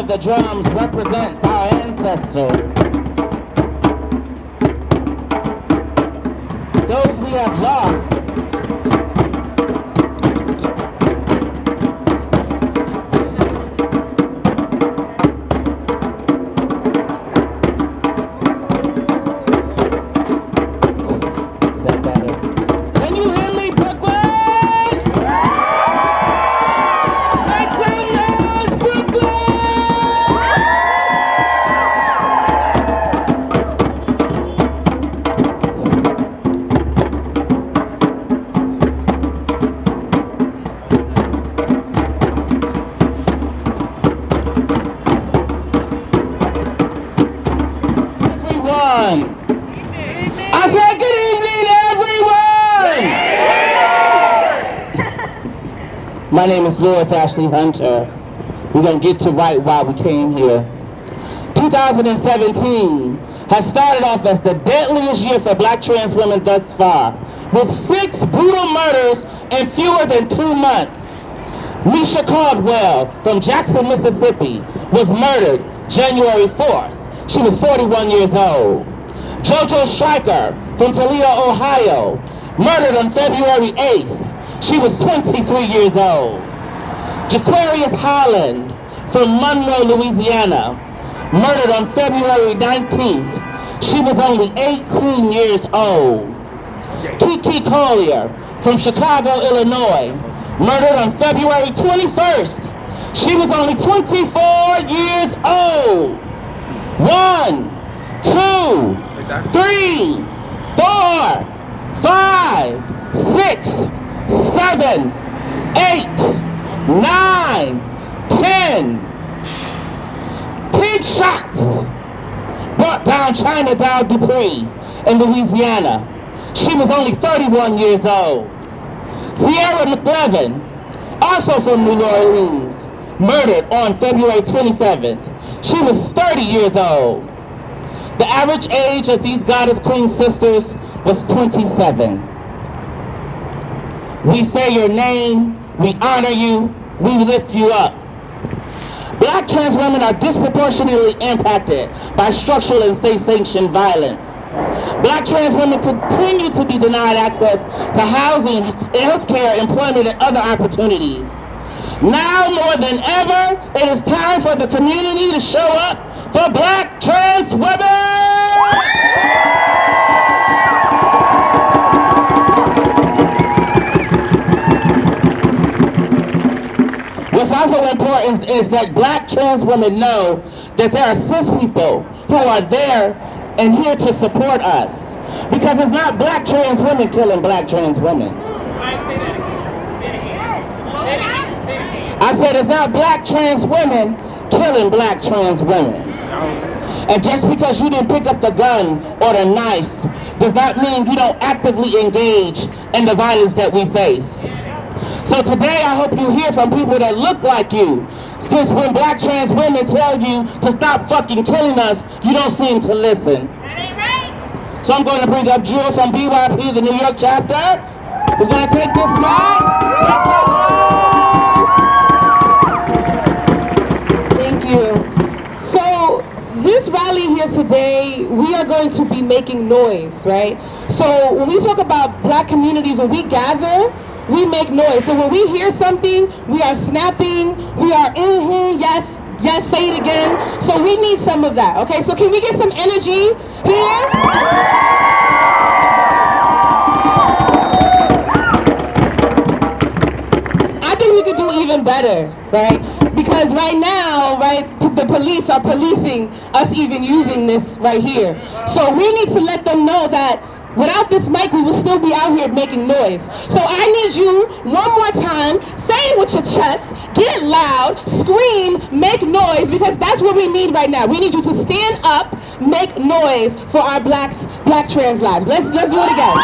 of the drums represents our ancestors. Those we have lost. Is that better? Can you hear me, Brooklyn? Make some noise, Brooklyn! Everyone! I said good evening, everyone! My name is Louis Ashley Hunter. We're going to get to right why we came here. 2017 has started off as the deadliest year for black trans women thus far, with 6 brutal murders in fewer than 2 months. Misha Caldwell from Jackson, Mississippi was murdered January 4th. She was 41 years old. JoJo Stryker from Toledo, Ohio, murdered on February 8th. She was 23 years old. Jaquarius Holland from Monroe, Louisiana, murdered on February 19th. She was only 18 years old. Kiki Collier from Chicago, Illinois, murdered on February 21st. She was only 24 years old. 1, 2, 3, 4, 5, 6, 7, 8, 9, 10. 10 shots brought down China Dow Dupree in Louisiana. She was only 31 years old. Sierra McLevin, also from New Orleans, murdered on February 27th. She was 30 years old. The average age of these Goddess Queen sisters was 27. We say your name, we honor you, we lift you up. Black trans women are disproportionately impacted by structural and state-sanctioned violence. Black trans women continue to be denied access to housing, healthcare, employment, and other opportunities. Now more than ever, it is time for the community to show up for black trans women! What's also important is that black trans women know that there are cis people who are there and here to support us. Because it's not black trans women killing black trans women. I said it's not black trans women killing black trans women. And just because you didn't pick up the gun or the knife does not mean you don't actively engage in the violence that we face. So today I hope you hear from people that look like you. Since when black trans women tell you to stop fucking killing us, you don't seem to listen. That ain't right. So I'm going to bring up Jewel from BYP, the New York chapter, who's going to take this mic. Make some noise. Thank you. So this rally here today, we are going to be making noise, right? So when we talk about black communities, when we gather, we make noise. So when we hear something, we are snapping, we are yes, yes, say it again. So we need some of that, okay? So can we get some energy here? I think we could do even better, right? Because right now, right, the police are policing us even using this right here. So we need to let them know that without this mic, we will still be out here making noise. So I need you, one more time, say it with your chest, get loud, scream, make noise, because that's what we need right now. We need you to stand up, make noise for our black trans lives. Let's do it again.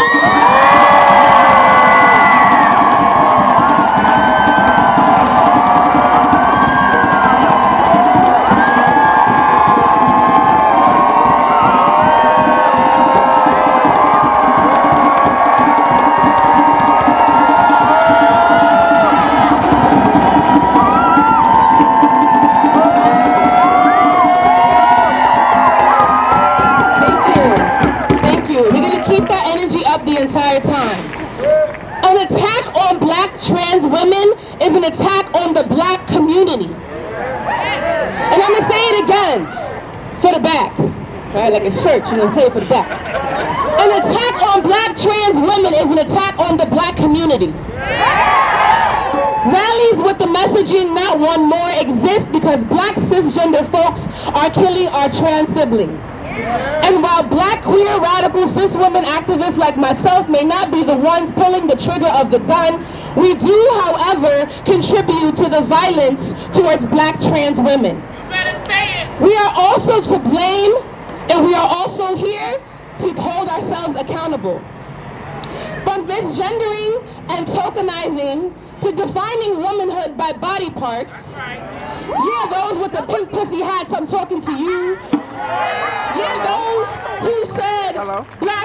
an attack on the black community. And I'm gonna say it again, for the back, right? Like a church, you're gonna say it for the back. An attack on black trans women is an attack on the black community. Rallies with the messaging "not one more" exist because black cisgender folks are killing our trans siblings. And while black queer radical cis women activists like myself may not be the ones pulling the trigger of the gun, we do, however, contribute to the violence towards black trans women. You better say it. We are also to blame, and we are also here to hold ourselves accountable. From misgendering and tokenizing to defining womanhood by body parts. Yeah, those with the pink pussy hats, I'm talking to you. Yeah, those who said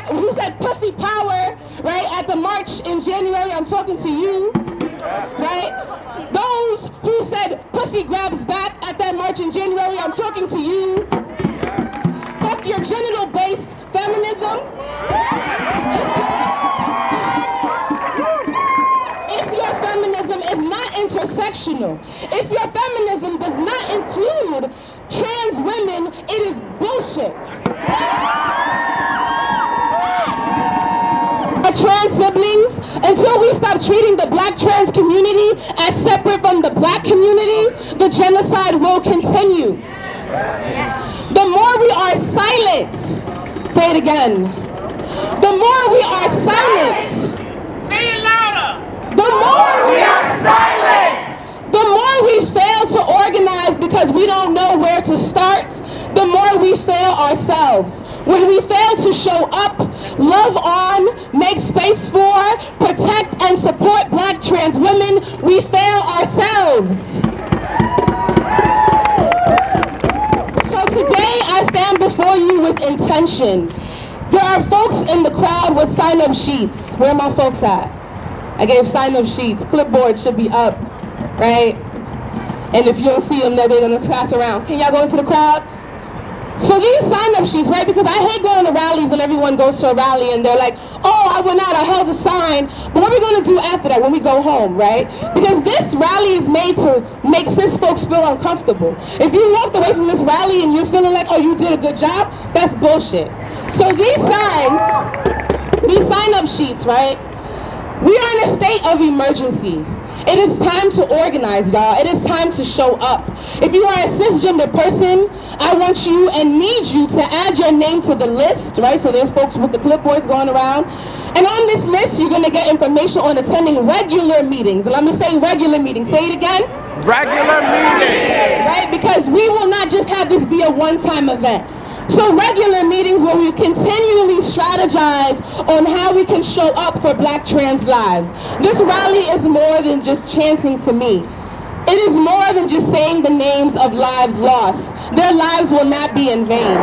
who said pussy power, right, at the march in January, I'm talking to you. Right? Those who said pussy grabs back at that march in January, I'm talking to you. Fuck your genital-based feminism. If your feminism is not intersectional, if your feminism does not include trans women, it is bullshit. Our trans siblings, until we stop treating the black trans community as separate from the black community, the genocide will continue. The more we are silent, say it again, the more we are silent, Say it louder. the more we are silent, the more we fail to organize because we don't know where to start, the more we fail ourselves. When we fail to show up, love on, make space for, protect and support black trans women, we fail ourselves. So today I stand before you with intention. There are folks in the crowd with sign-up sheets. Where are my folks at? I gave sign-up sheets. Clipboard should be up, right? And if you don't see them, they're going to pass around. Can y'all go into the crowd? So these sign-up sheets, right? Because I hate going to rallies and everyone goes to a rally and they're like, oh, I went out, I held a sign. But what are we going to do after that when we go home, right? Because this rally is made to make cis folks feel uncomfortable. If you walked away from this rally and you're feeling like, oh, you did a good job, that's bullshit. So these sign-up sheets, right? We are in a state of emergency. It is time to organize, y'all. It is time to show up. If you are a cisgender person, I want you and need you to add your name to the list, right? So there's folks with the clipboards going around. And on this list, you're going to get information on attending regular meetings. And let me say regular meetings. Say it again. Regular meetings. Right? Because we will not just have this be a one-time event. So regular meetings where we continually strategize on how we can show up for black trans lives. This rally is more than just chanting to me. It is more than just saying the names of lives lost. Their lives will not be in vain.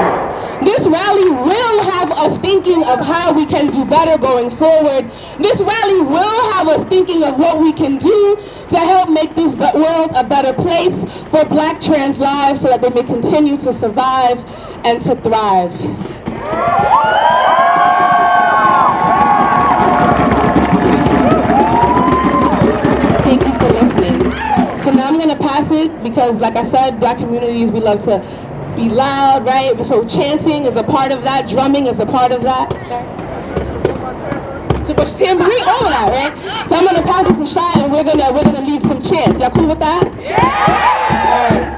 This rally will have us thinking of how we can do better going forward. This rally will have us thinking of what we can do to help make this world a better place for black trans lives so that they may continue to survive and to thrive. Thank you for listening. So now I'm going to pass it because, like I said, black communities, we love to be loud, right? So chanting is a part of that. Drumming is a part of that. So much tambourine, all of that, right? So I'm going to pass it to Shy and we're gonna lead some chants. Y'all cool with that? Yeah! All right.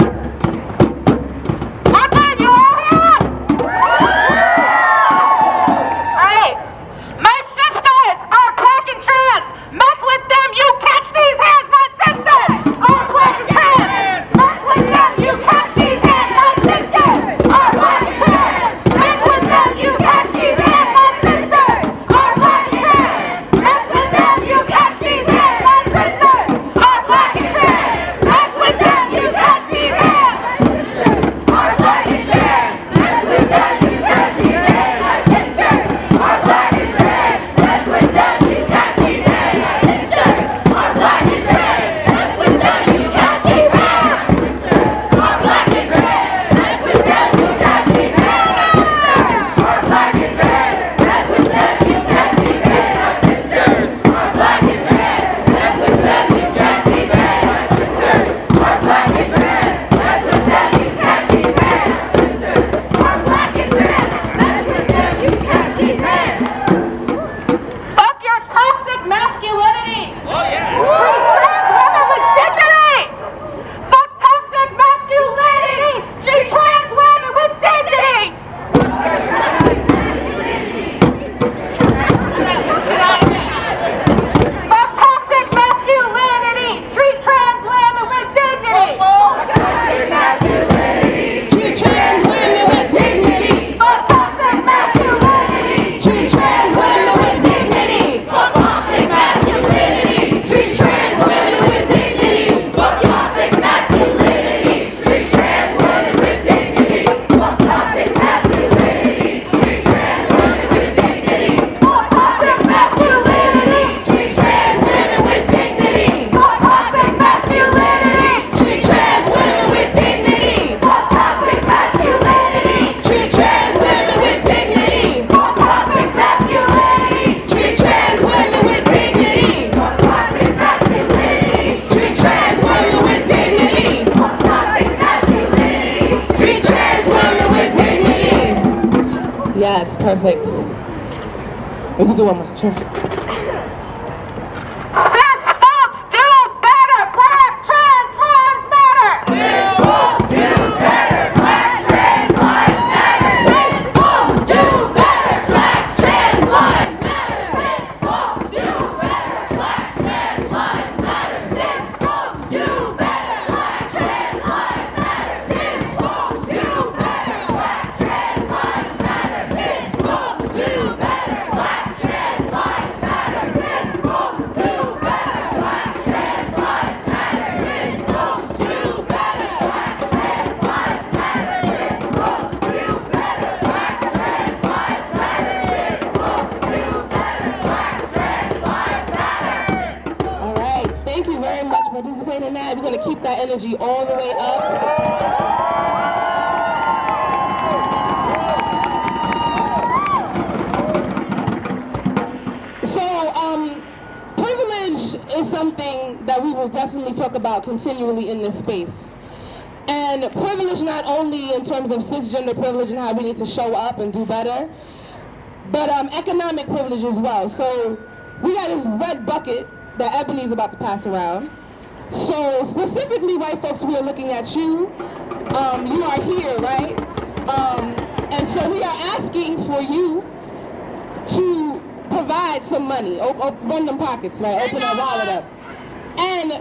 Yes, perfect. We can do one more. Sure. Cis folks do better. Black trans lives matter. Cis folks do better. Black trans lives matter. Cis folks do better. Black trans lives matter. Cis folks do better. Black trans lives matter. Cis folks do better. Black trans lives matter. Cis folks do better. Black trans lives matter. Cis folks do better. Black trans lives matter. Cis folks do better. Black trans lives matter. Cis folks do better. Black trans lives matter. Cis folks do better. Black trans lives matter. Cis folks do better. Black trans lives matter. All right, thank you very much for participating in that. We're going to keep that energy all the way up. So, privilege is something that we will definitely talk about continually in this space. And privilege not only in terms of cisgender privilege and how we need to show up and do better, but economic privilege as well. So we got this red bucket that Ebony's about to pass around. So specifically, white folks, we are looking at you. You are here, right? And so we are asking for you to provide some money. Run them pockets, right? Open that wallet up. And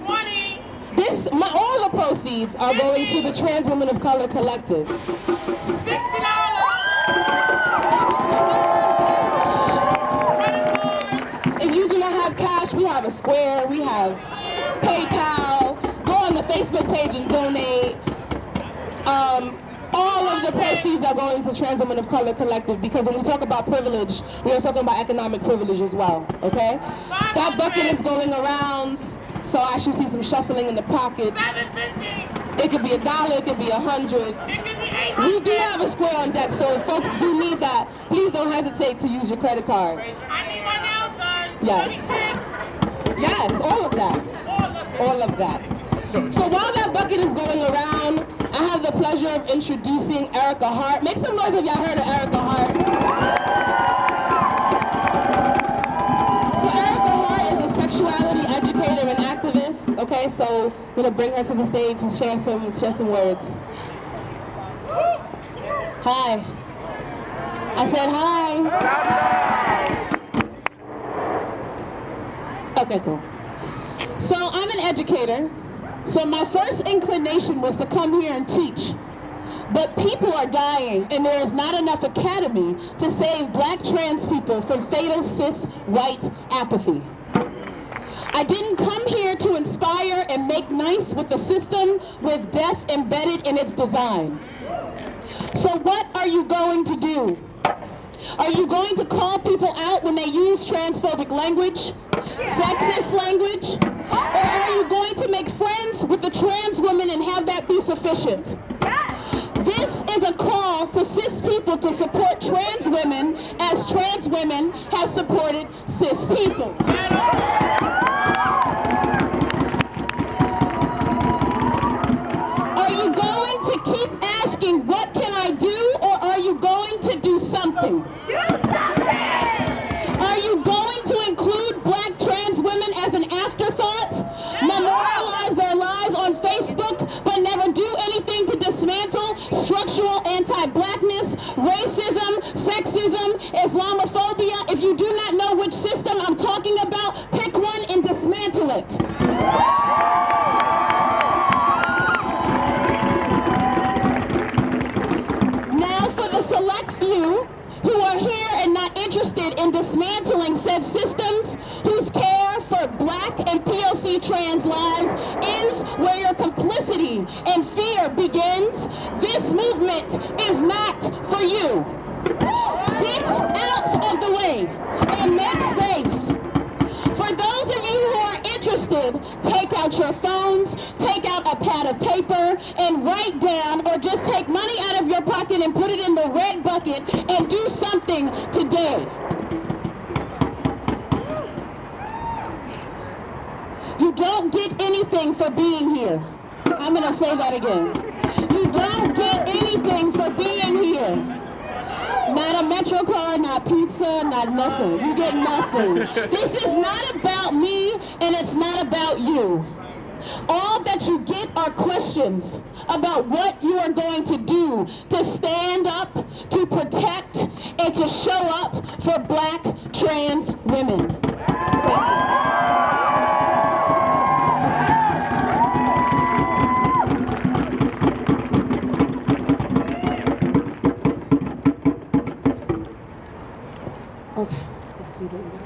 all the proceeds are going to the Trans Women of Color Collective. $60. If you do not have cash, we have a Square, we have PayPal. Go on the Facebook page and donate. All of the proceeds are going to Trans Women of Color Collective, because when we talk about privilege, we are talking about economic privilege as well, okay? That bucket is going around, so I should see some shuffling in the pocket. $7.50. It could be $1, it could be 100. It could be $800. We do have a Square on deck, so if folks do need that, please don't hesitate to use your credit card. I need my nails done. Yes. 26. Yes, all of that. All of that. So while that bucket is going around, I have the pleasure of introducing Erica Hart. Make some noise if y'all heard of Erica Hart. So Erica Hart is a sexuality educator and activist. Okay, so I'm gonna bring her to the stage and share some words. Hi. I said hi. Okay, cool. So I'm an educator. So my first inclination was to come here and teach. But people are dying, and there is not enough academy to save black trans people from fatal cis white apathy. I didn't come here to inspire and make nice with the system with death embedded in its design. So what are you going to do? Are you going to call people out when they use transphobic language, sexist language? Or are you going to make friends with the trans women and have that be sufficient? This is a call to cis people to support trans women as trans women have supported cis people. Are you going to keep asking, what can I do, or are you going to do something? Do something! Are you going to include black trans women as an afterthought? Memorialize their lives on Facebook, but never do anything to dismantle structural anti-blackness, racism, sexism, Islamophobia? If you do not know which system I'm talking about, pick one and dismantle it. Now for the select few who are here and not interested in dismantling said systems, whose care for black and POC trans lives ends where your complicity and fear begins, this movement is not for you. Get out of the way and make space. For those of you who are interested, take out your phones, take out a pad of paper, and write down, or just take money out of your pocket and put it in the red bucket and do something today. You don't get anything for being here. I'm gonna say that again. You don't get anything for being here. Not a Metro card, not pizza, not nothing. You get nothing. This is not about me, and it's not about you. All that you get are questions about what you are going to do to stand up, to protect, and to show up for Black trans women. Thank you. Okay. Yes, we doing that.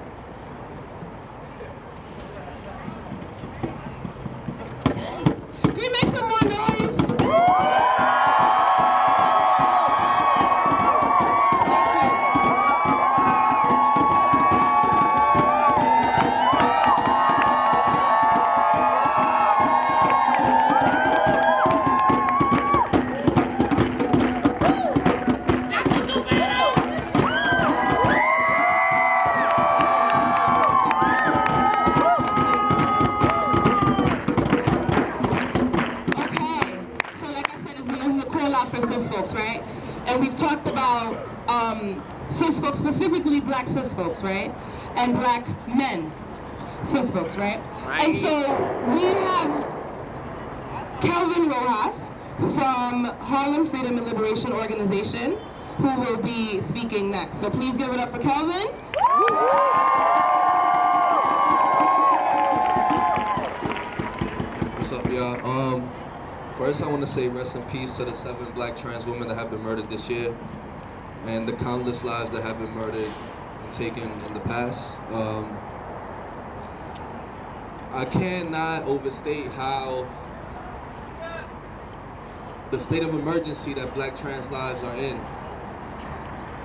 Can we make some more noise? Right? And we've talked about cis folks, specifically Black cis folks, right? And Black men cis folks, right? And so we have Kelvin Rojas from Harlem Freedom and Liberation Organization, who will be speaking next. So please give it up for Kelvin. What's up, y'all? First, I want to say rest in peace to the 7 Black trans women that have been murdered this year, and the countless lives that have been murdered and taken in the past. I cannot overstate how the state of emergency that Black trans lives are in.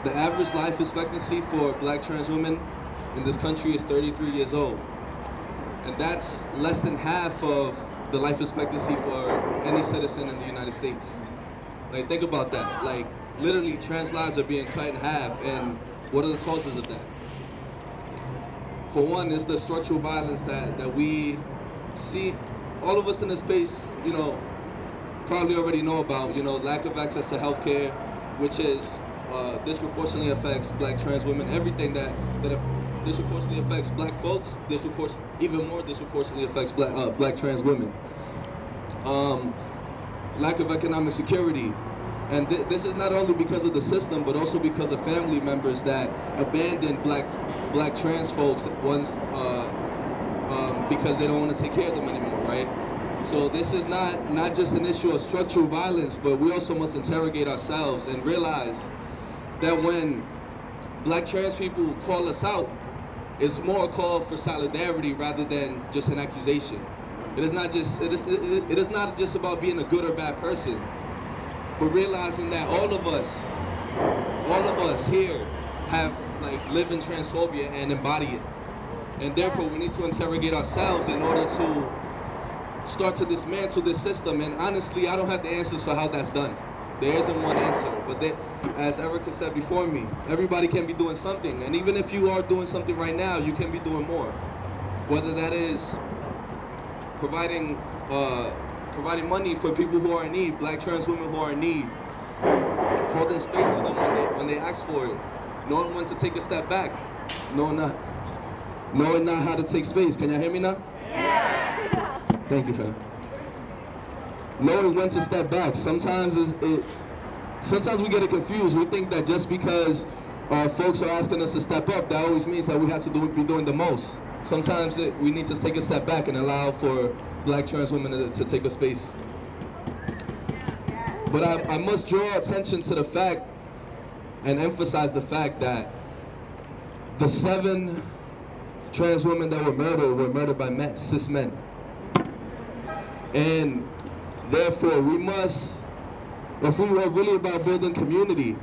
The average life expectancy for Black trans women in this country is 33 years old, and that's less than half of the life expectancy for any citizen in the United States. Like, think about that. Like, literally, trans lives are being cut in half, and what are the causes of that? For one, it's the structural violence that we see. All of us in this space, you know, probably already know about, you know, lack of access to healthcare, which is disproportionately affects Black trans women. Everything that disproportionately affects Black folks, even more disproportionately affects Black trans women. Lack of economic security, and this is not only because of the system, but also because of family members that abandon Black trans folks once because they don't want to take care of them anymore, right? So this is not just an issue of structural violence, but we also must interrogate ourselves and realize that when Black trans people call us out, it's more a call for solidarity rather than just an accusation. It is not just about being a good or bad person, but realizing that all of us here have live in transphobia and embody it. And therefore we need to interrogate ourselves in order to start to dismantle this system. And honestly, I don't have the answers for how that's done. There isn't one answer, but as Erica said before me, everybody can be doing something. And even if you are doing something right now, you can be doing more. Whether that is providing money for people who are in need, Black trans women who are in need, holding space to them when they ask for it, knowing when to take a step back, knowing not how to take space. Can y'all hear me now? Yeah. Thank you, fam. Knowing when to step back. Sometimes we get it confused. We think that just because folks are asking us to step up, that always means that we have to be doing the most. Sometimes we need to take a step back and allow for Black trans women to take a space. But I must draw attention to the fact and emphasize the fact that the 7 trans women that were murdered by cis men. And therefore, we must, if we are really about building community,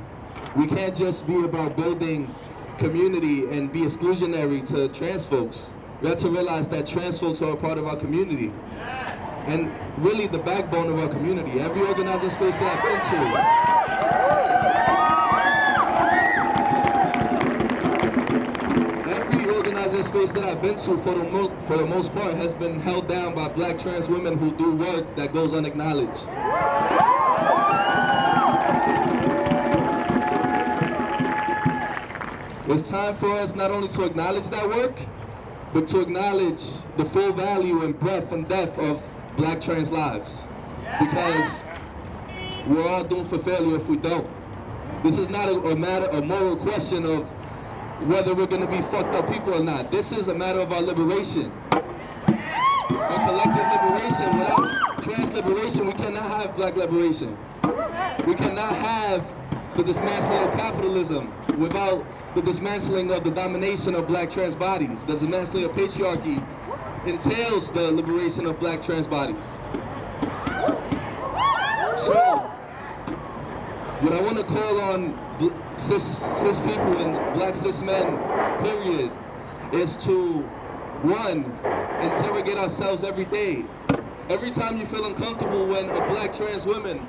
we can't just be about building community and be exclusionary to trans folks. We have to realize that trans folks are a part of our community. And really the backbone of our community. Every organizing space that I've been to, for the most part, has been held down by Black trans women who do work that goes unacknowledged. It's time for us not only to acknowledge that work, but to acknowledge the full value and breadth and depth of black trans lives. Because we're all doomed for failure if we don't. This is not a moral question of whether we're going to be fucked up people or not. This is a matter of our liberation. Our collective liberation. Without trans liberation, we cannot have black liberation. We cannot have the dismantling of capitalism without the dismantling of the domination of black trans bodies. The dismantling of patriarchy entails the liberation of black trans bodies. So, what I want to call on cis people and black cis men, period, is to, one, interrogate ourselves every day. Every time you feel uncomfortable when a black trans woman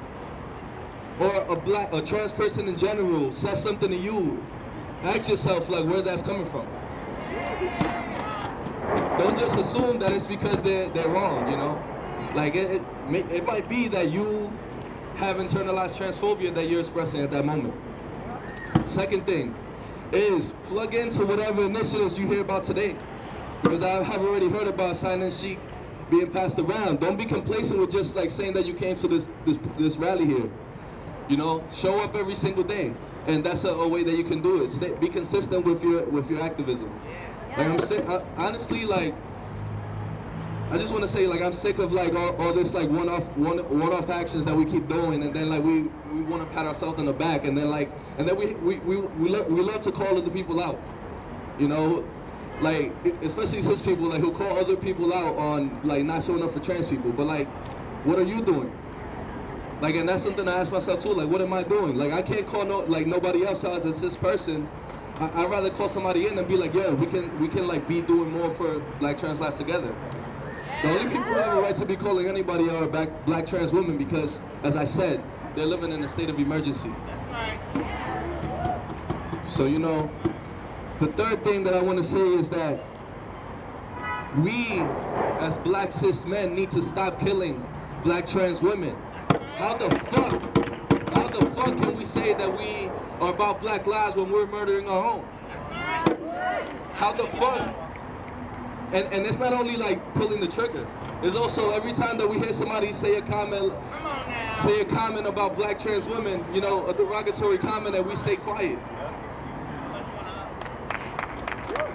or a trans person in general says something to you, ask yourself like where that's coming from. Don't just assume that it's because they're wrong, you know? Like it might be that you have internalized transphobia that you're expressing at that moment. Second thing is plug into whatever initiatives you hear about today. Because I have already heard about sign and chic being passed around. Don't be complacent with just like saying that you came to this rally here. You know, show up every single day, and that's a way that you can do it. Be consistent with your activism. Like I'm sick, honestly, like I just want to say, like I'm sick of like all this like one-off actions that we keep doing, and then like we want to pat ourselves on the back, and then we love to call other people out. You know, like especially cis people like who call other people out on like not showing up for trans people, but like what are you doing? Like, and that's something I ask myself too, like what am I doing? Like I can't call nobody else out as a cis person. I'd rather call somebody in and be like, yeah, we can like be doing more for black trans lives together. The only people who have a right to be calling anybody are black trans women because, as I said, they're living in a state of emergency. That's right. So, you know, the third thing that I want to say is that we, as black cis men, need to stop killing black trans women. How the fuck can we say that we are about black lives when we're murdering our own? How the fuck? And it's not only like pulling the trigger. It's also every time that we hear somebody say a comment about black trans women, you know, a derogatory comment, that we stay quiet.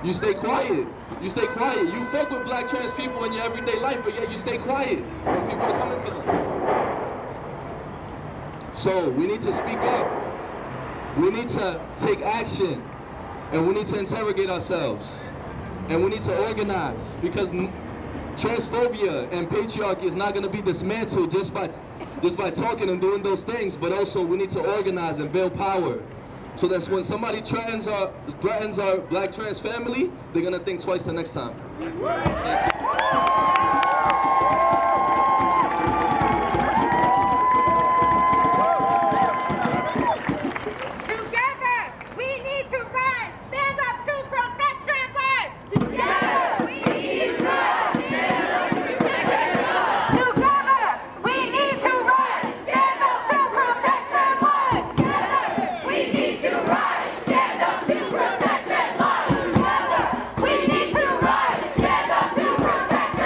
You stay quiet. You stay quiet. You fuck with black trans people in your everyday life, but yet you stay quiet when people are coming for them. So we need to speak up. We need to take action, and we need to interrogate ourselves, and we need to organize, because transphobia and patriarchy is not going to be dismantled just by talking and doing those things, but also we need to organize and build power, so that when somebody threatens our black trans family, they're going to think twice the next time. Stand up to protect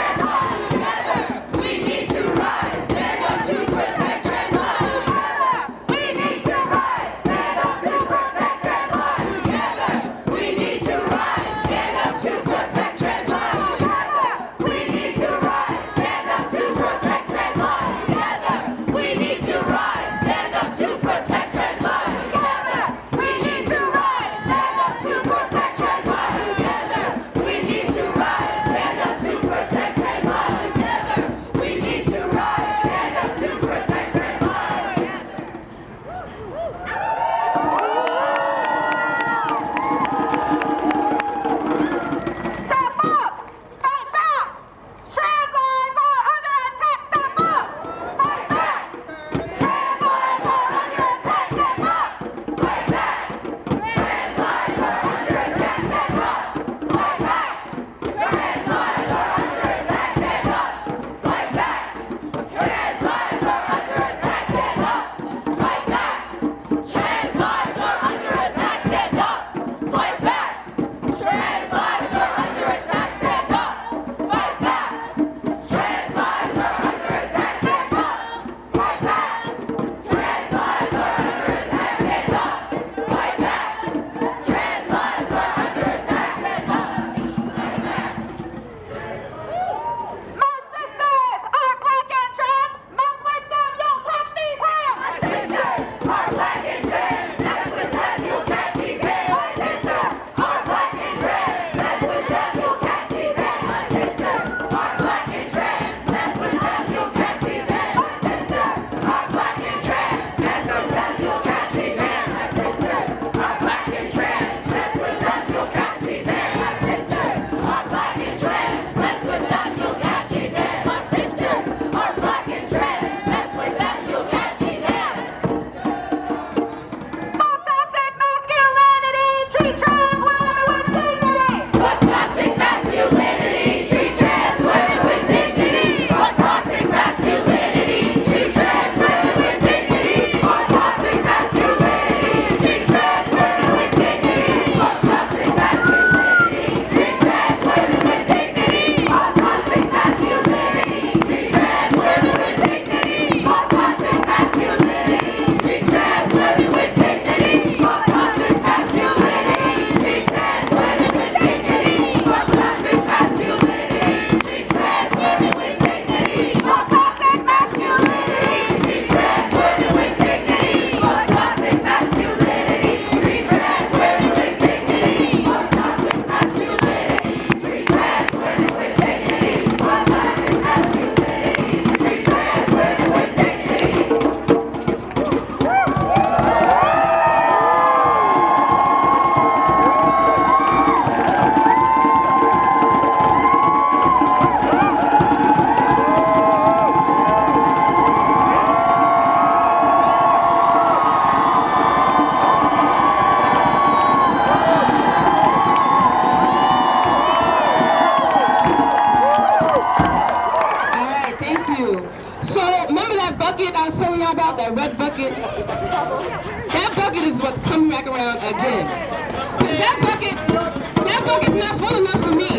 for me.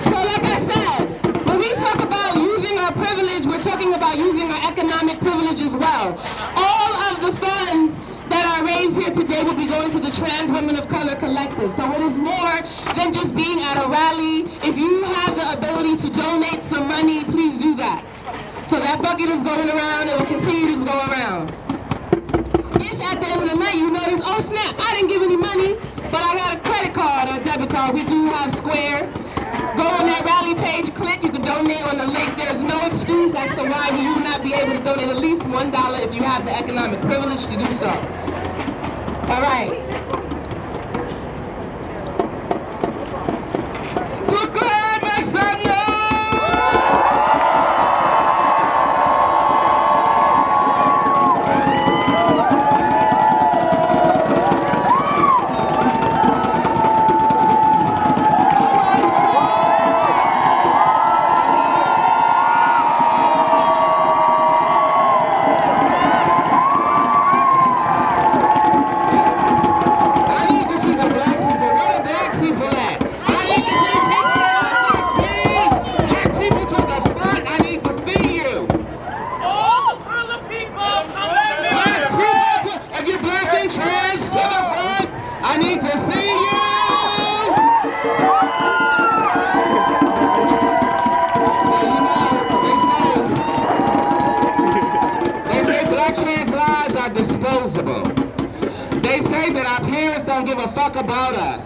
So like I said, when we talk about using our privilege, we're talking about using our economic privilege as well. All of the funds that are raised here today will be going to the Trans Women of Color Collective. So it is more than just being at a rally. If you have the ability to donate some money, please do that. So that bucket is going around, it will continue to go around. If at the end of the night you notice, oh snap, I didn't give any money, but I got a credit card or a debit card, we do have Square. Go on that rally page, click, you can donate on the link. There's no excuse as to why you will not be able to donate at least $1 if you have the economic privilege to do so. All right. Brooklyn, make some noise! Give a fuck about us.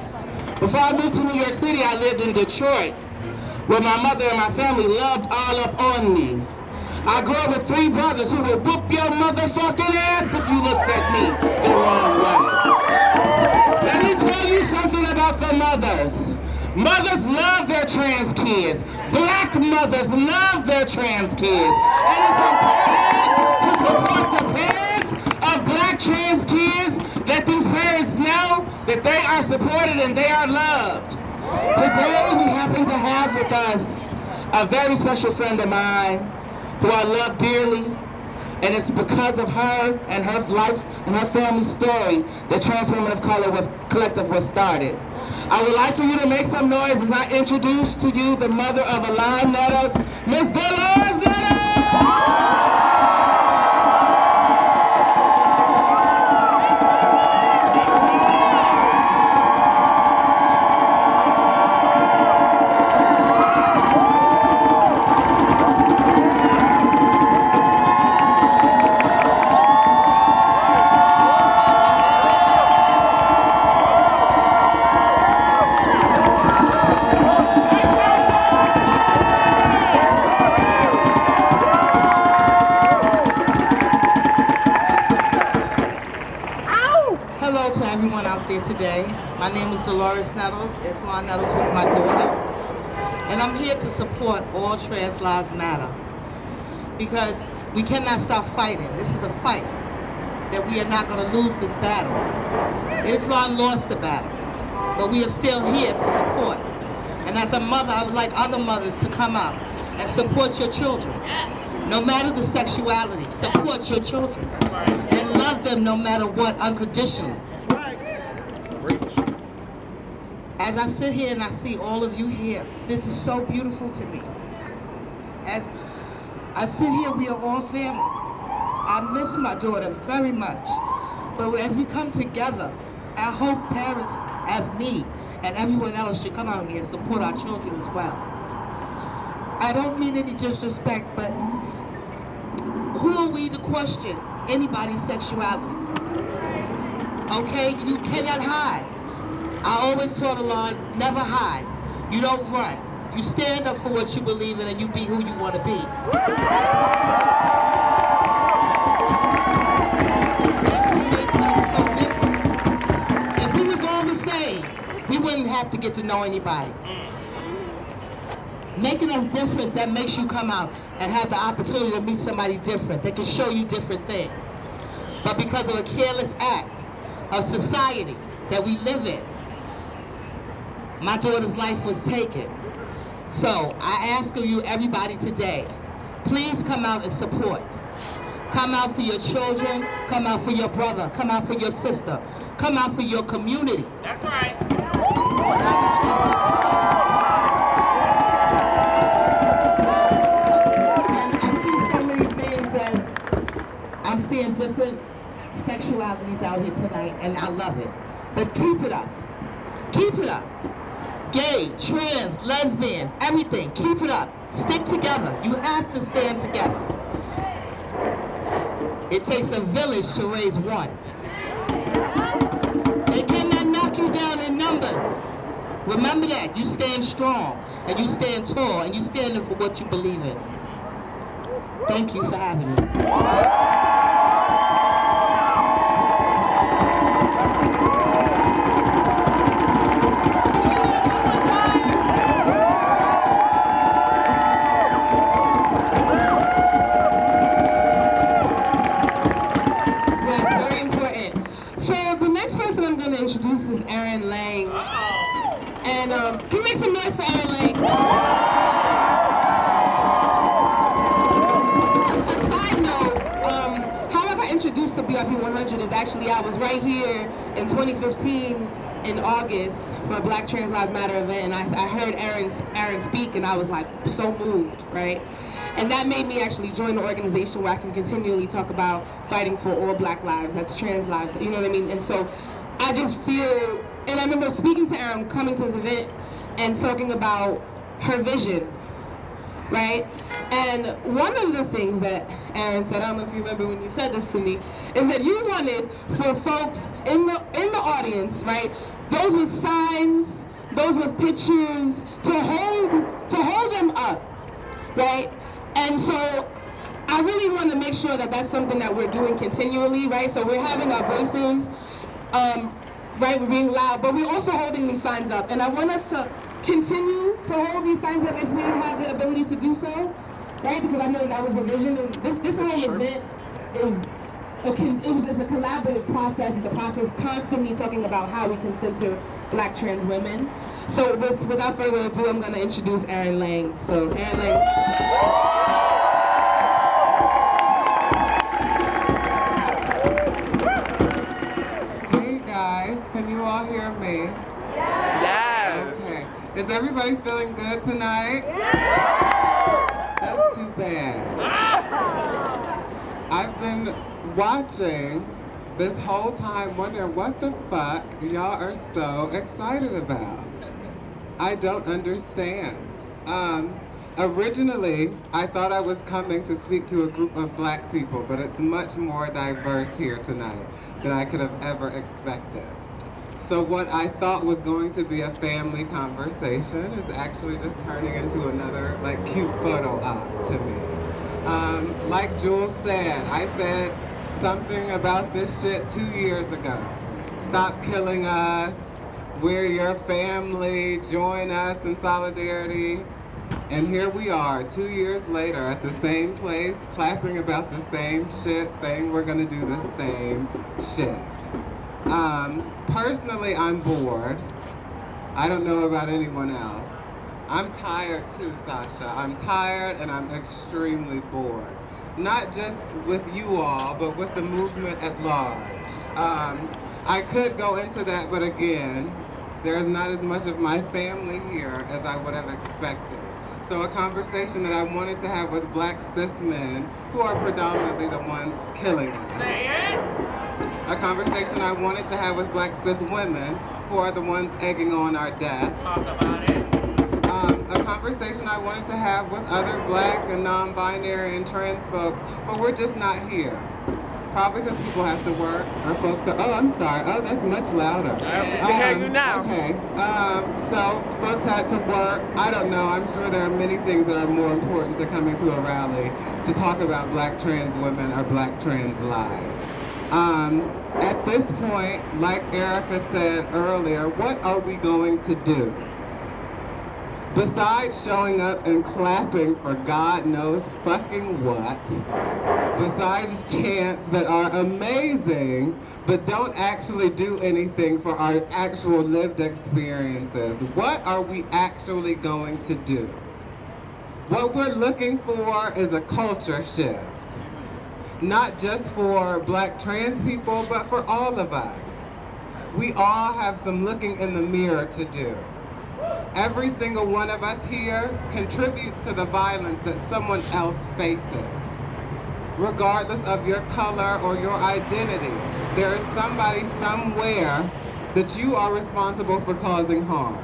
Before I moved to New York City, I lived in Detroit, where my mother and my family loved all up on me. I grew up with 3 brothers who would whoop your motherfucking ass if you looked at me the wrong way. Let me tell you something about the mothers. Mothers love their trans kids. Black mothers love their trans kids. And it's important to support the parents of black trans kids. Let these parents know that they are supported and they are loved. Today we happen to have with us a very special friend of mine who I love dearly, and it's because of her and her life and her family story that Trans Women of Color Collective was started. I would like for you to make some noise as I introduce to you the mother of Align Nettles, Ms. Dolores Nettles! Today. My name is Dolores Nettles. Islam Nettles was my daughter. And I'm here to support all trans lives matter. Because we cannot stop fighting. This is a fight. That we are not going to lose this battle. Islam lost the battle. But we are still here to support. And as a mother, I would like other mothers to come out and support your children. No matter the sexuality, support your children. And love them no matter what, unconditionally. As I sit here and I see all of you here, this is so beautiful to me. As I sit here, we are all family. I miss my daughter very much. But as we come together, I hope parents, as me, and everyone else should come out here and support our children as well. I don't mean any disrespect, but who are we to question anybody's sexuality? Okay, you cannot hide. I always taught Alon, never hide. You don't run. You stand up for what you believe in and you be who you want to be. That's what makes us so different. If we was all the same, we wouldn't have to get to know anybody. Making us different, that makes you come out and have the opportunity to meet somebody different. They can show you different things. But because of a careless act of society that we live in, my daughter's life was taken. So I ask of you, everybody today, please come out and support. Come out for your children, come out for your brother, come out for your sister, come out for your community. That's right. Come out and support. ladies out here tonight, and I love it. But keep it up. Keep it up. Gay, trans, lesbian, everything. Keep it up. Stick together. You have to stand together. It takes a village to raise one. They cannot knock you down in numbers. Remember that. You stand strong, and you stand tall, and you stand up for what you believe in. Thank you for having me. Introduce is Aaron Lang. And can we make some noise for Aaron Lang? As a side note, how I got introduced to BRP 100 is actually I was right here in 2015 in August for a Black Trans Lives Matter event, and I heard Aaron speak, and I was like so moved, right? And that made me actually join the organization where I can continually talk about fighting for all Black lives, that's trans lives, you know what I mean? And so I just feel, and I remember speaking to Erin, coming to this event and talking about her vision, right? And one of the things that Erin said, I don't know if you remember when you said this to me, is that you wanted for folks in the audience, right, those with signs, those with pictures, to hold them up, right? And so I really want to make sure that that's something that we're doing continually, right? So we're having our voices, right, we're being loud, but we're also holding these signs up. And I want us to continue to hold these signs up if we have the ability to do so, right? Because I know that was a vision. And this whole event is a collaborative process. It's a process constantly talking about how we can center Black trans women. So without further ado, I'm going to introduce Aaron Lang. So Aaron Lang. Can you all hear me? Yes. Okay. Is everybody feeling good tonight? Yes. That's too bad. I've been watching this whole time wondering what the fuck y'all are so excited about. I don't understand. Originally, I thought I was coming to speak to a group of Black people, but it's much more diverse here tonight than I could have ever expected. So what I thought was going to be a family conversation is actually just turning into another like cute photo op to me. Like Jules said, I said something about this shit 2 years ago. Stop killing us, we're your family, join us in solidarity. And here we are 2 years later at the same place, clapping about the same shit, saying we're gonna do the same shit. Personally, I'm bored. I don't know about anyone else. I'm tired too, Sasha. I'm tired and I'm extremely bored. Not just with you all, but with the movement at large. I could go into that, but again, there's not as much of my family here as I would have expected. So a conversation that I wanted to have with Black cis men, who are predominantly the ones killing us. Say it. A conversation I wanted to have with Black cis women, who are the ones egging on our death. Talk about it. A conversation I wanted to have with other Black and non-binary and trans folks, but we're just not here. Probably because people have to work, or folks are, oh, I'm sorry, oh, that's much louder. We can hear you now. Okay, so folks had to work. I don't know, I'm sure there are many things that are more important to coming to a rally to talk about Black trans women or Black trans lives. At this point, like Erica said earlier, what are we going to do? Besides showing up and clapping for God knows fucking what, besides chants that are amazing, but don't actually do anything for our actual lived experiences, what are we actually going to do? What we're looking for is a culture shift. Not just for Black trans people, but for all of us. We all have some looking in the mirror to do. Every single one of us here contributes to the violence that someone else faces. regardless of your color or your identity. There is somebody somewhere that you are responsible for causing harm.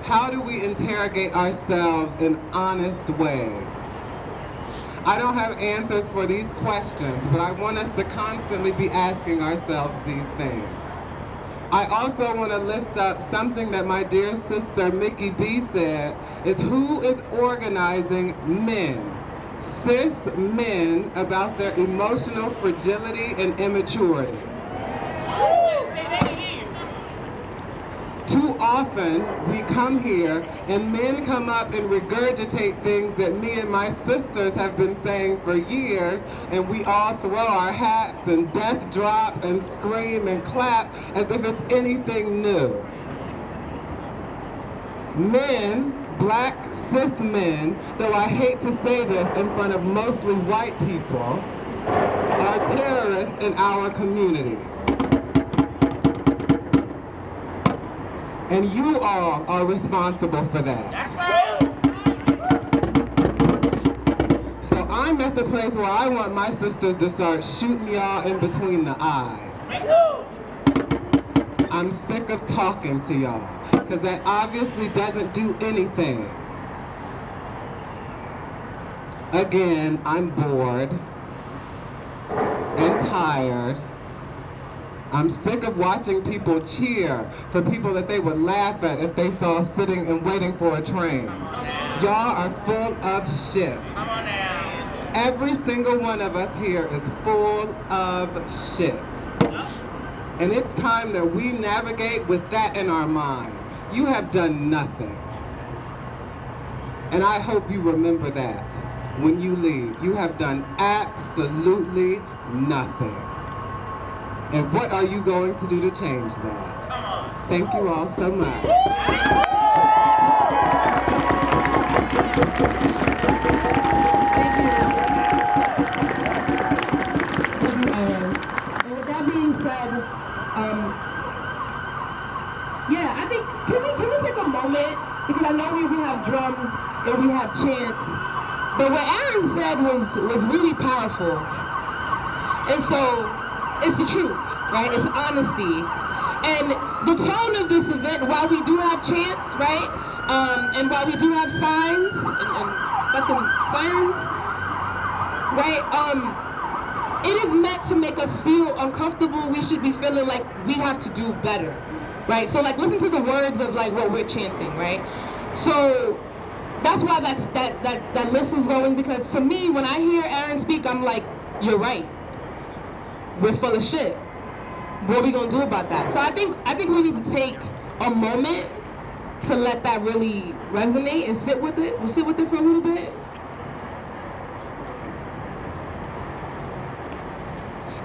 How do we interrogate ourselves in honest ways? I don't have answers for these questions, but I want us to constantly be asking ourselves these things. I also want to lift up something that my dear sister Mickey B said, is who is organizing men, cis men, about their emotional fragility and immaturity. Too often we come here and men come up and regurgitate things that me and my sisters have been saying for years, and we all throw our hats and death drop and scream and clap as if it's anything new. Men, black cis men, though I hate to say this in front of mostly white people, are terrorists in our communities. And you all are responsible for that. That's right. So I'm at the place where I want my sisters to start shooting y'all in between the eyes. I'm sick of talking to y'all, because that obviously doesn't do anything. Again, I'm bored and tired. I'm sick of watching people cheer for people that they would laugh at if they saw sitting and waiting for a train. Y'all are full of shit. Come on now. Every single one of us here is full of shit. And it's time that we navigate with that in our minds. You have done nothing. And I hope you remember that when you leave. You have done absolutely nothing. And what are you going to do to change that? Thank you all so much. Thank you, Aaron. And with that being said, yeah, I think, can we take a moment? Because I know we have drums and we have chants, but what Aaron said was really powerful. And so, it's the truth, right? It's honesty. And the tone of this event, while we do have chants, right? And while we do have signs and fucking sirens, right? It is meant to make us feel uncomfortable. We should be feeling like we have to do better, right? So like listen to the words of like what we're chanting, right? So that's why that list is going, because to me, when I hear Aaron speak, I'm like, you're right. We're full of shit. What are we gonna do about that? So I think we need to take a moment to let that really resonate and sit with it. We'll sit with it for a little bit.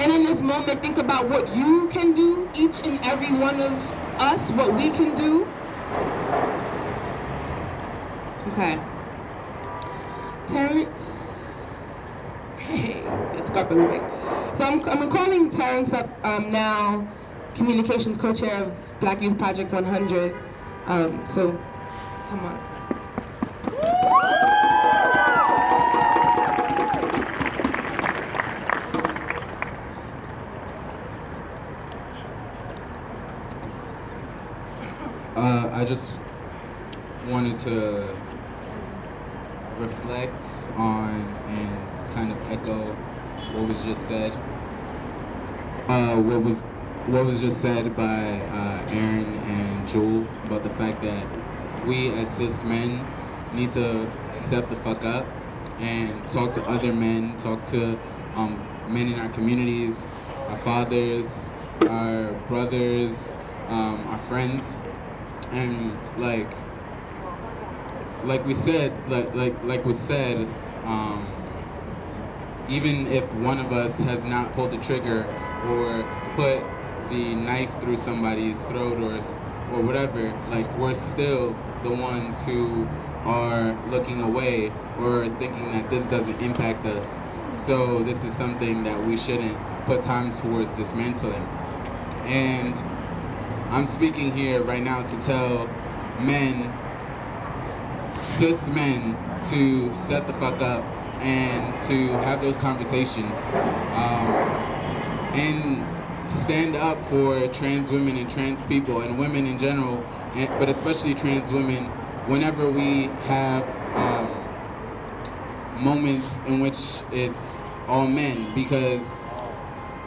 And in this moment, think about what you can do, each and every one of us, what we can do. Okay. Terrence. Hey, let's go for the next. So I'm calling Terrence up now, Communications Co-Chair of Black Youth Project 100. So, come on. I just wanted to reflect on and kind of echo what was just said. What was just said by Aaron and Jewel about the fact that we as cis men need to step the fuck up and talk to other men, talk to men in our communities, our fathers, our brothers, our friends, and like was said, even if one of us has not pulled the trigger or put the knife through somebody's throat or whatever, like we're still the ones who are looking away or thinking that this doesn't impact us. So this is something that we shouldn't put time towards dismantling. And I'm speaking here right now to tell men, cis men, to set the fuck up and to have those conversations and stand up for trans women and trans people and women in general, but especially trans women, whenever we have moments in which it's all men, because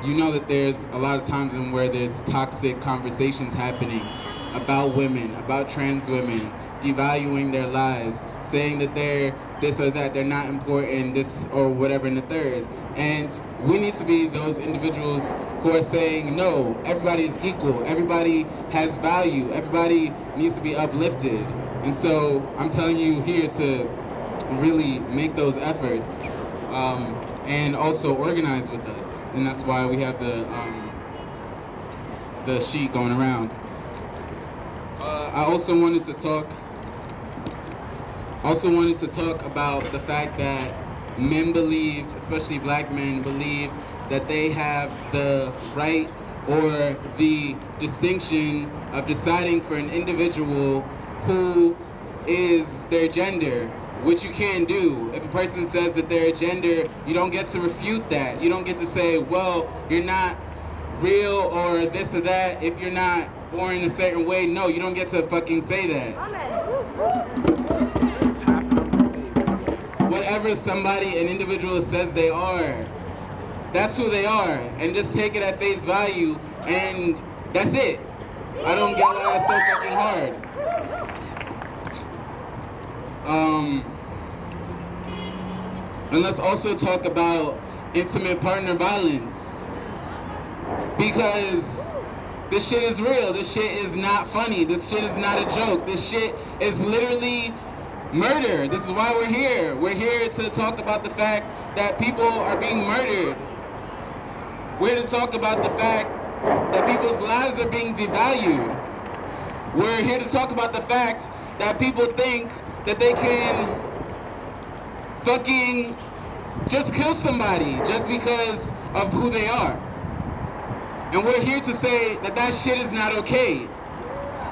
you know that there's a lot of times in where there's toxic conversations happening about women, about trans women, devaluing their lives, saying that they're this or that, they're not important, this or whatever in the third. And we need to be those individuals who are saying, no, everybody is equal, everybody has value, everybody needs to be uplifted. And so I'm telling you here to really make those efforts and also organize with us. And that's why we have the sheet going around. I also wanted to talk about the fact that men believe, especially black men, believe that they have the right or the distinction of deciding for an individual who is their gender, which you can't do. If a person says that they're a gender, you don't get to refute that. You don't get to say, well, you're not real or this or that if you're not born in a certain way. No, you don't get to fucking say that. Whatever an individual says they are, that's who they are, and just take it at face value, and that's it. I don't get why it's so fucking hard. And let's also talk about intimate partner violence, because this shit is real. This shit is not funny. This shit is not a joke. This shit is literally murder. This is why we're here. We're here to talk about the fact that people are being murdered. We're here to talk about the fact that people's lives are being devalued. We're here to talk about the fact that people think that they can fucking just kill somebody just because of who they are. And we're here to say that that shit is not okay.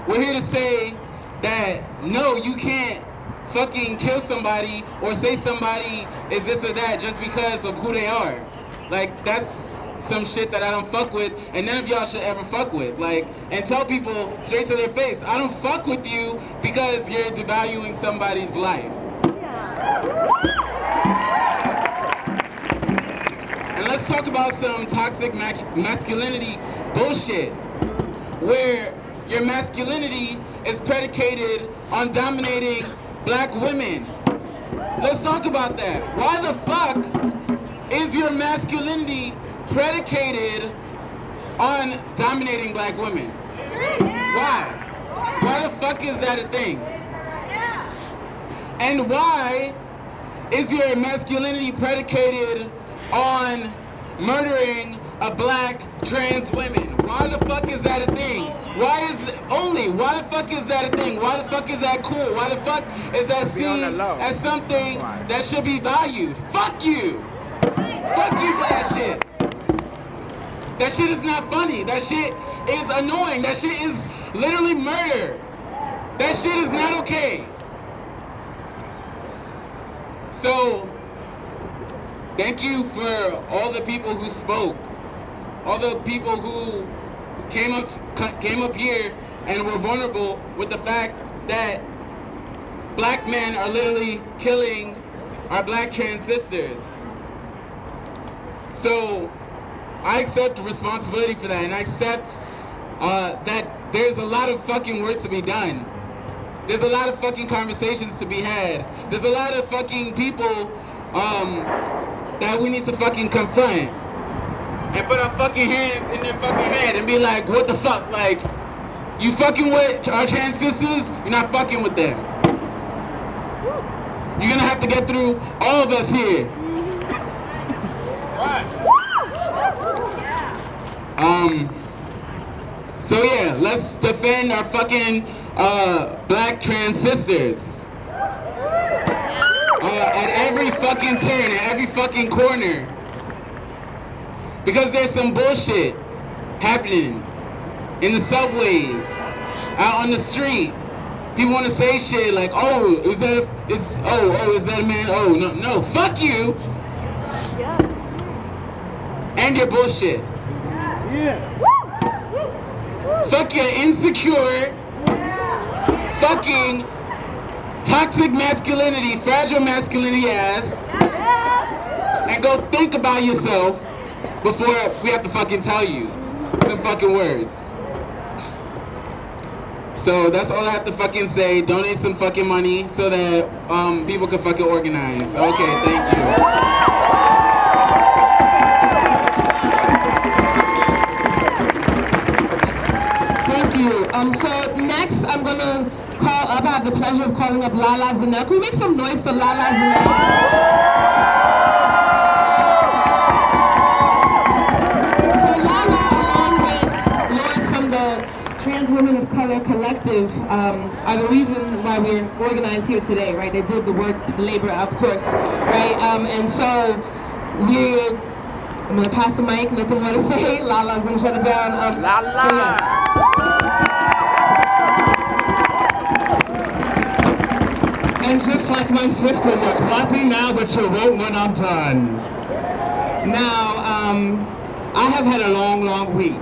We're here to say that no, you can't fucking kill somebody or say somebody is this or that just because of who they are. Like, that's some shit that I don't fuck with, and none of y'all should ever fuck with. Like, and tell people straight to their face, I don't fuck with you because you're devaluing somebody's life. And let's talk about some toxic masculinity bullshit, where your masculinity is predicated on dominating black women. Let's talk about that. Why the fuck is your masculinity predicated on dominating black women? Why? Why the fuck is that a thing? And why is your masculinity predicated on murdering a black trans woman? Why the fuck is that a thing? Why the fuck is that a thing? Why the fuck is that cool? Why the fuck is that seen as something that should be valued? Fuck you! Fuck you for that shit! That shit is not funny. That shit is annoying. That shit is literally murder. That shit is not okay. So, thank you for all the people who spoke, all the people who came up here and were vulnerable with the fact that black men are literally killing our black trans sisters. So I accept responsibility for that, and I accept that there's a lot of fucking work to be done. There's a lot of fucking conversations to be had. There's a lot of fucking people that we need to fucking confront and put our fucking hands in their fucking head and be like, what the fuck? Like, you fucking with our trans sisters, you're not fucking with them. You're gonna have to get through all of us here. So yeah, let's defend our fucking black trans sisters. At every fucking turn, at every fucking corner. Because there's some bullshit happening in the subways, out on the street. He want to say shit like, oh, is that a man? Oh, no, fuck you. And your bullshit. Fuck your insecure, fucking toxic masculinity, fragile masculinity ass. And go think about yourself before we have to fucking tell you some fucking words. So that's all I have to fucking say. Donate some fucking money so that people can fucking organize. Okay, thank you. Thank you. So next I'm gonna call up, I have the pleasure of calling up Lala Zanel. Can we make some noise for Lala Zanel? Trans Women of Color Collective are the reason why we're organized here today, right? They did the work, the labor, of course, right? And so I'm gonna pass the mic, nothing more to say. Lala's gonna shut it down. So yes. And just like my sister, you're clapping now, but you won't when I'm done. Now, I have had a long, long week.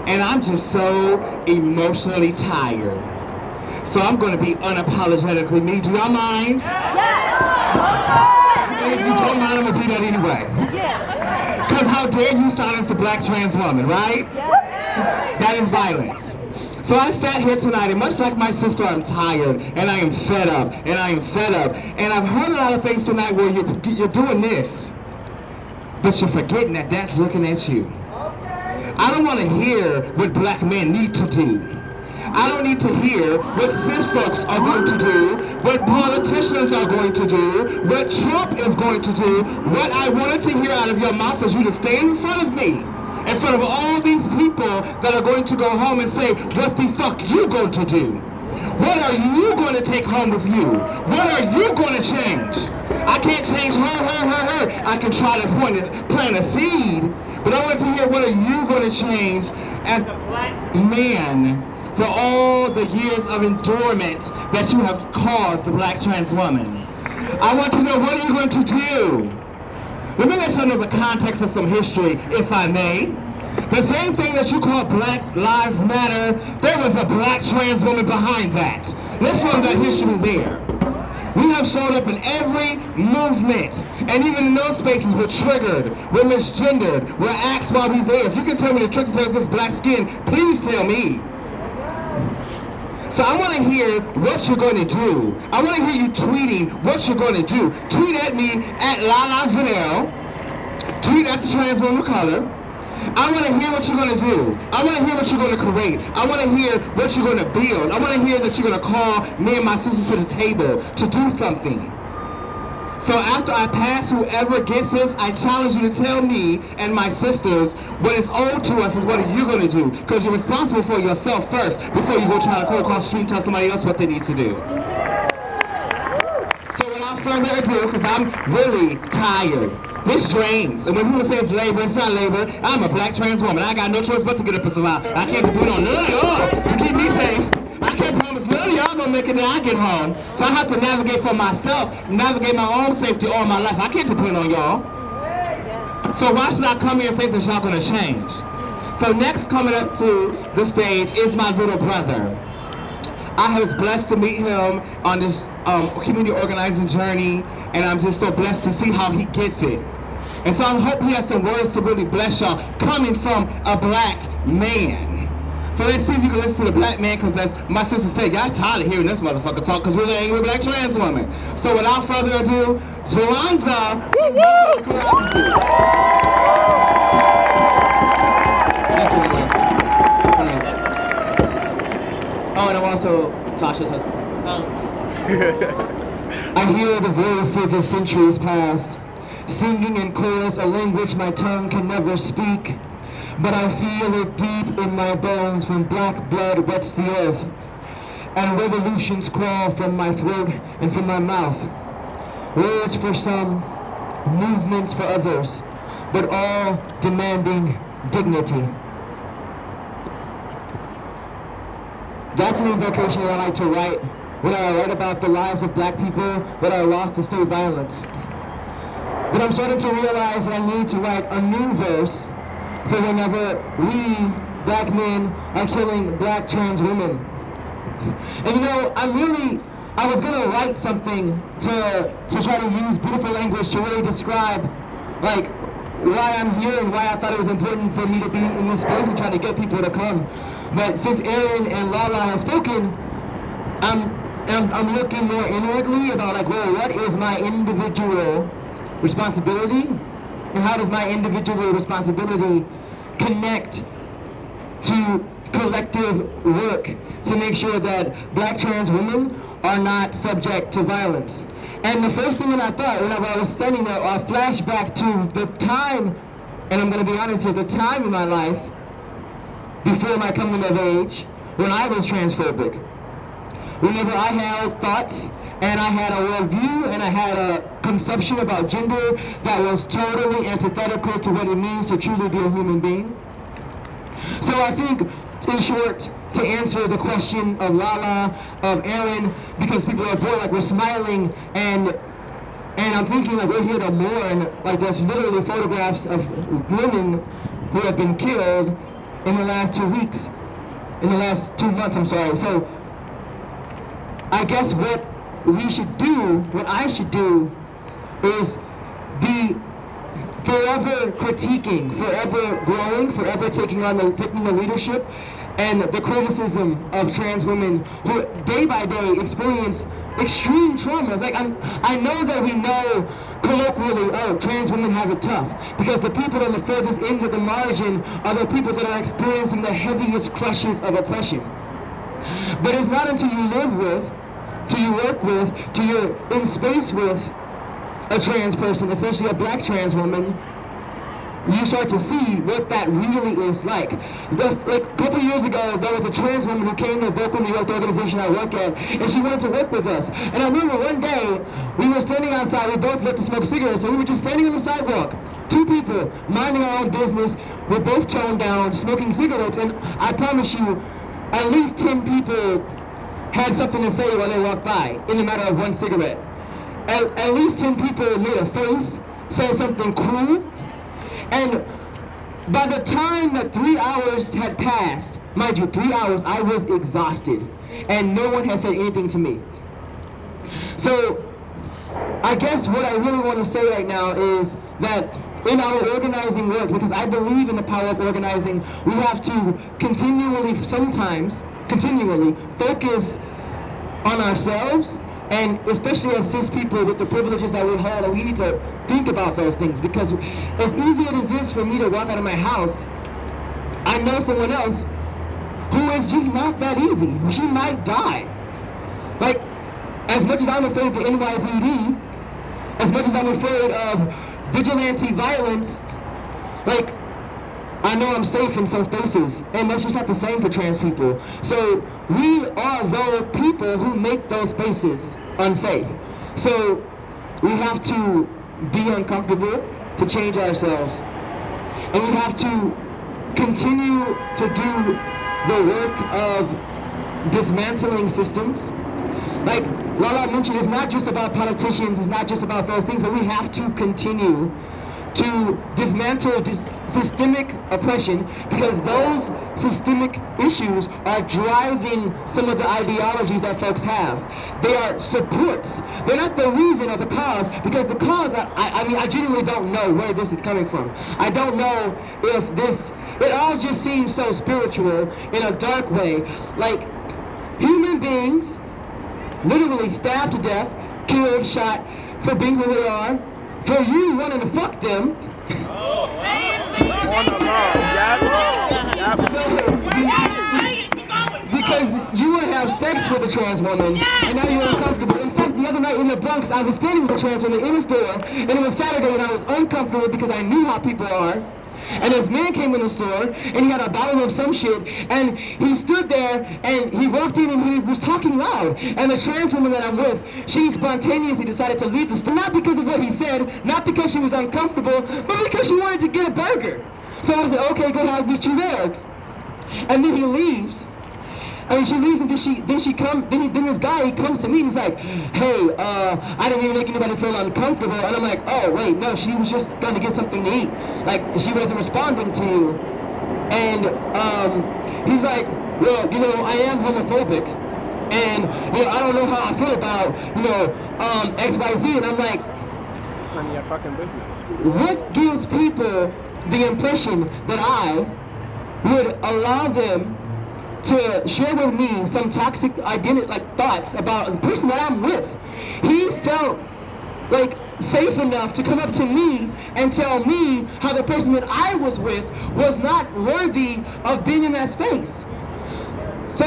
And I'm just so emotionally tired. So I'm going to be unapologetically me. Do y'all mind? Yes! And if you don't mind, I'm going to do that anyway. Yes! Because how dare you silence a black trans woman, right? Yes! That is violence. So I sat here tonight, and much like my sister, I'm tired, and I am fed up, and I am fed up. And I've heard a lot of things tonight where you're doing this, but you're forgetting that that's looking at you. I don't want to hear what black men need to do. I don't need to hear what cis folks are going to do, what politicians are going to do, what Trump is going to do. What I wanted to hear out of your mouth is you to stand in front of me, in front of all these people that are going to go home and say, what the fuck you going to do? What are you going to take home with you? What are you going to change? I can't change her. I can try to plant a seed, but I want to hear what are you going to change as a black man for all the years of endurement that you have caused the black trans woman. I want to know, what are you going to do? Let me let you know the context of some history, if I may. The same thing that you call Black Lives Matter, there was a black trans woman behind that. Let's learn that history there. We have showed up in every movement, and even in those spaces we're triggered, we're misgendered, we're asked why we're there. If you can tell me the trick to tell this black skin, please tell me. So I want to hear what you're going to do. I want to hear you tweeting what you're going to do. Tweet at me at Lala Zanel. Tweet at the trans woman of color. I want to hear what you're going to do. I want to hear what you're going to create. I want to hear what you're going to build. I want to hear that you're going to call me and my sisters to the table to do something. So after I pass whoever gets this, I challenge you to tell me and my sisters what is owed to us is what are you going to do? Because you're responsible for yourself first before you go try to go across the street and tell somebody else what they need to do. So without further ado, because I'm really tired. This drains. And when people say it's labor, it's not labor. I'm a black trans woman. I got no choice but to get up and survive. I can't depend on none of y'all to keep me safe. I can't promise none of y'all gonna make it when I get home. So I have to navigate for myself, navigate my own safety all my life. I can't depend on y'all. So why should I come here and think that y'all gonna change? So next coming up to the stage is my little brother. I was blessed to meet him on this community organizing journey, and I'm just so blessed to see how he gets it. And so I hope he has some words to really bless y'all coming from a black man. So let's see if you can listen to the black man, because as my sister said, y'all tired of hearing this motherfucker talk because we're an angry black trans woman. So without further ado, Joanza. Oh, and I'm also Tasha's husband. I hear the voices of centuries past, singing in chorus a language my tongue can never speak, but I feel it deep in my bones when black blood wets the earth, and revolutions crawl from my throat and from my mouth. Words for some, movements for others, but all demanding dignity. That's an invocation that I like to write when I write about the lives of black people that are lost to state violence. But I'm starting to realize that I need to write a new verse for whenever we, black men, are killing black trans women. And you know, I was gonna write something to try to use beautiful language to really describe like why I'm here and why I thought it was important for me to be in this space and try to get people to come. But since Aaron and Lala have spoken, I'm looking more inwardly about like, well, what is my individual responsibility? And how does my individual responsibility connect to collective work to make sure that black trans women are not subject to violence? And the first thing that I thought whenever I was studying that, I flashed back to the time, and I'm going to be honest here, the time in my life before my coming of age when I was transphobic. Whenever I had thoughts and I had a worldview and I had a conception about gender that was totally antithetical to what it means to truly be a human being. So I think, in short, to answer the question of Lala, of Aaron, because people are bored, like we're smiling, and I'm thinking like we're here to mourn, like there's literally photographs of women who have been killed in the last 2 weeks, in the last 2 months, I'm sorry. So I guess what we should do, what I should do, is be forever critiquing, forever growing, forever taking the leadership and the criticism of trans women who day by day experience extreme traumas. Like I know that we know colloquially, oh, trans women have it tough, because the people on the furthest end of the margin are the people that are experiencing the heaviest crushes of oppression. But it's not until you live with, till you work with, till you're in space with a trans person, especially a black trans woman, you start to see what that really is like. Like a couple years ago, there was a trans woman who came to the Vocal New York, the organization I work at, and she wanted to work with us. And I remember one day, we were standing outside, we both loved to smoke cigarettes, and we were just standing on the sidewalk. 2 people, minding our own business, we're both toned down, smoking cigarettes, and I promise you, at least 10 people had something to say while they walked by, in the matter of 1 cigarette. At least 10 people made a face, said something cruel, and by the time that 3 hours had passed, mind you, 3 hours, I was exhausted, and no one had said anything to me. So, I guess what I really want to say right now is that in our organizing work, because I believe in the power of organizing, we have to continually focus on ourselves, and especially as cis people with the privileges that we hold, and we need to think about those things, because as easy as it is for me to walk out of my house, I know someone else who is just not that easy. She might die. Like, as much as I'm afraid of the NYPD, as much as I'm afraid of vigilante violence, like, I know I'm safe in some spaces, and that's just not the same for trans people. So we are the people who make those spaces unsafe. So we have to be uncomfortable to change ourselves, and we have to continue to do the work of dismantling systems. Like Lala mentioned, it's not just about politicians, it's not just about those things, but we have to continue to dismantle systemic oppression, because those systemic issues are driving some of the ideologies that folks have. They are supports. They're not the reason or the cause, because the cause, I mean, I genuinely don't know where this is coming from. I don't know if this, it all just seems so spiritual in a dark way. Like, human beings literally stabbed to death, killed, shot for being who they are, for you wanting to fuck them. Because you want to have sex with a trans woman, and now you're uncomfortable. In fact, the other night in the Bronx, I was standing with a trans woman in a store, and it was Saturday, and I was uncomfortable because I knew how people are. And this man came in the store, and he had a bottle of some shit, and he stood there, and he walked in, and he was talking loud. And the trans woman that I'm with, she spontaneously decided to leave the store, not because of what he said, not because she was uncomfortable, but because she wanted to get a burger. So I said, okay, go ahead, I'll meet you there. And then he leaves. And she leaves, and then this guy, he comes to me, and he's like, hey, I didn't even make anybody feel uncomfortable. And I'm like, oh, wait, no, she was just going to get something to eat. Like, she wasn't responding to you. And he's like, well, you know, I am homophobic. And, you know, I don't know how I feel about, you know, X, Y, Z. And I'm like, None of your fucking business. what gives people the impression that I would allow them to share with me some toxic identity, like thoughts about the person that I'm with? He felt like safe enough to come up to me and tell me how the person that I was with was not worthy of being in that space. So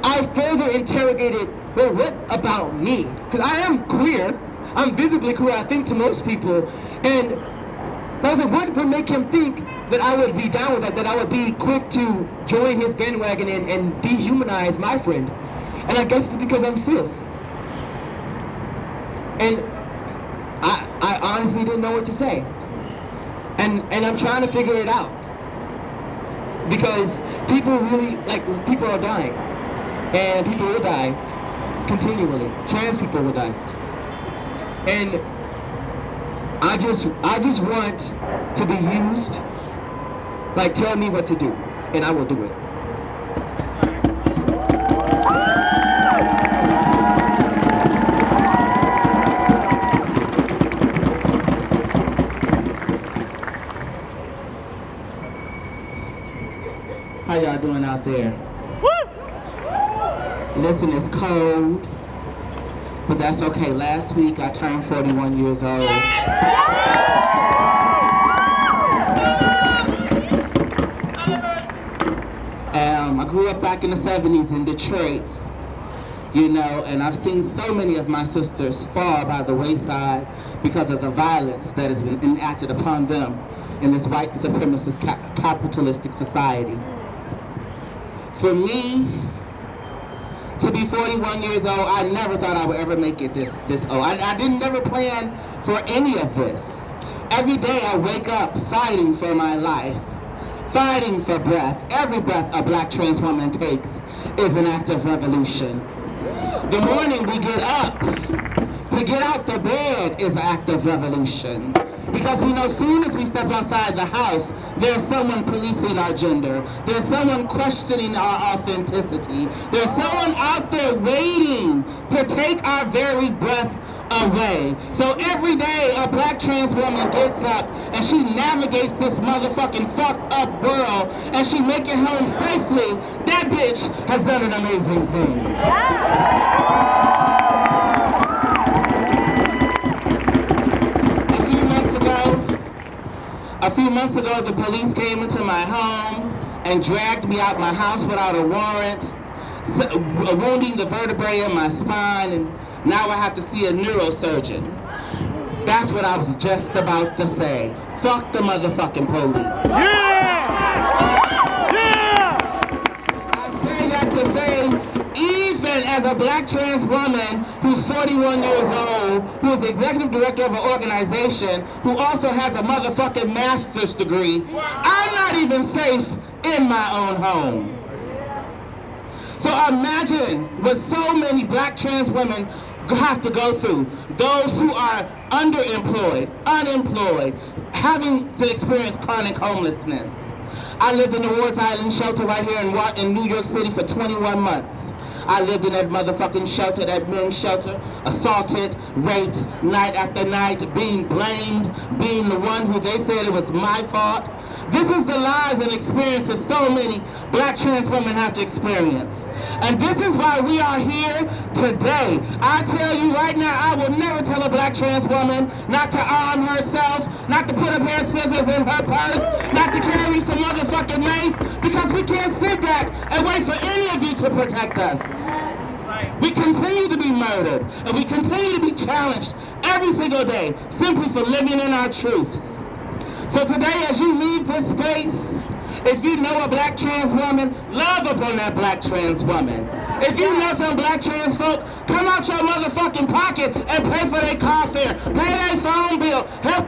I further interrogated, well, what about me? Because I am queer. I'm visibly queer, I think, to most people. And I was like, what would make him think that I would be down with that I would be quick to join his bandwagon and dehumanize my friend? And I guess it's because I'm cis. And I honestly didn't know what to say. And I'm trying to figure it out. Because people really, like, people are dying. And people will die continually. Trans people will die. And I just want to be used. Like, tell me what to do, and I will do it. How y'all doing out there? Listen, it's cold, but that's okay. Last week I turned 41 years old. I grew up back in the 70s in Detroit, you know, and I've seen so many of my sisters fall by the wayside because of the violence that has been enacted upon them in this white supremacist capitalistic society. For me, to be 41 years old, I never thought I would ever make it this old. I didn't never plan for any of this. Every day I wake up fighting for my life, fighting for breath. Every breath a black trans woman takes is an act of revolution. The morning we get up, to get out the bed is an act of revolution. Because we know as soon as we step outside the house, there's someone policing our gender. There's someone questioning our authenticity. There's someone out there waiting to take our very breath away. So every day a black trans woman gets up and she navigates this motherfucking fucked up world and she make it home safely. That bitch has done an amazing thing. A few months ago, the police came into my home and dragged me out my house without a warrant, wounding the vertebrae in my spine, and now I have to see a neurosurgeon. That's what I was just about to say. Fuck the motherfucking police. I say that to say, even as a black trans woman who's 41 years old, who is the executive director of an organization, who also has a motherfucking master's degree, I'm not even safe in my own home. So imagine what so many black trans women have to go through. Those who are underemployed, unemployed, having to experience chronic homelessness. I lived in the Wards Island shelter right here in New York City for 21 months. I lived in that motherfucking shelter, that men's shelter, assaulted, raped, night after night, being blamed, being the one who they said it was my fault. This is the lives and experiences so many black trans women have to experience. And this is why we are here today. I tell you right now, I will never tell a black trans woman not to arm herself, not to put a pair of scissors in her purse, not to carry some motherfucking mace, because we can't sit back and wait for any of you to protect us. We continue to be murdered, and we continue to be challenged every single day simply for living in our truths. So today, as you leave this space, if you know a black trans woman, love upon that black trans woman. If you know some black trans folk, come out your motherfucking pocket and pay for their car fare, pay their phone bill, help